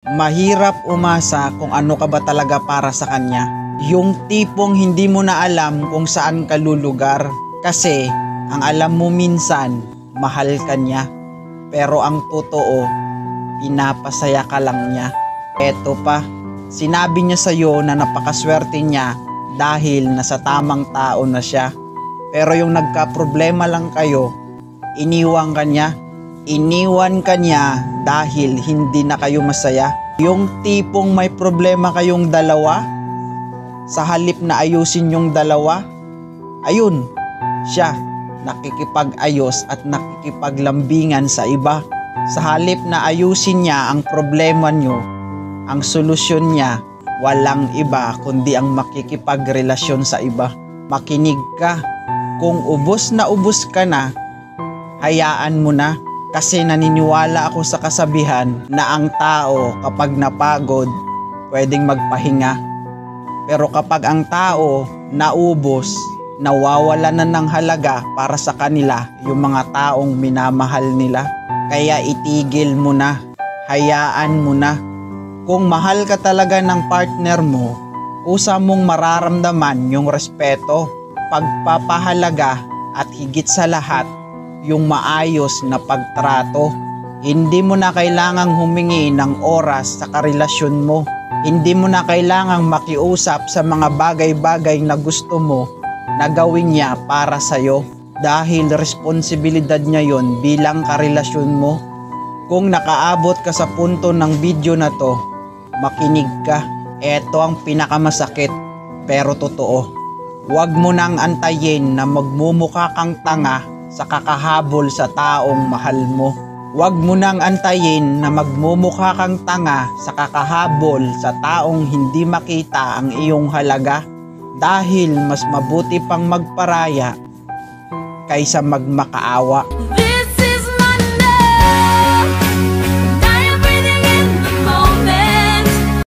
Mahirap umasa kung ano ka ba talaga para sa kanya. Yung tipong hindi mo na alam kung saan ka lulugar. Kasi ang alam mo minsan, mahal ka niya. Pero ang totoo, pinapasaya ka lang niya. Eto pa, sinabi niya sa'yo na napakaswerte niya dahil nasa tamang tao na siya. Pero yung nagka-problema lang kayo, iniwan ka niya. Iniwan ka niya dahil hindi na kayo masaya. Yung tipong may problema kayong dalawa, sa halip na ayusin yung dalawa, ayun, siya nakikipag-ayos at nakikipaglambingan sa iba. Sa halip na ayusin niya ang problema nyo, ang solusyon niya, walang iba kundi ang makikipagrelasyon sa iba. Makinig ka, kung ubos na ubos ka na, hayaan mo na. Kasi naniniwala ako sa kasabihan na ang tao kapag napagod, pwedeng magpahinga. Pero kapag ang tao naubos, nawawala na ng halaga para sa kanila yung mga taong minamahal nila. Kaya itigil mo na, hayaan mo na. Kung mahal ka talaga ng partner mo, kusa mong mararamdaman yung respeto, pagpapahalaga at higit sa lahat, yung maayos na pagtrato. Hindi mo na kailangang humingi ng oras sa karelasyon mo. Hindi mo na kailangang makiusap sa mga bagay-bagay na gusto mo na gawin niya para sa'yo. Dahil responsibilidad niya yon bilang karelasyon mo. Kung nakaabot ka sa punto ng video na to, makinig ka. Eto ang pinakamasakit pero totoo. Huwag mo nang antayin na magmumukha kang tanga sa kakahabol sa taong mahal mo. Huwag mo nang antayin na magmumukha kang tanga sa kakahabol sa taong hindi makita ang iyong halaga. Dahil mas mabuti pang magparaya kaysa magmakaawa.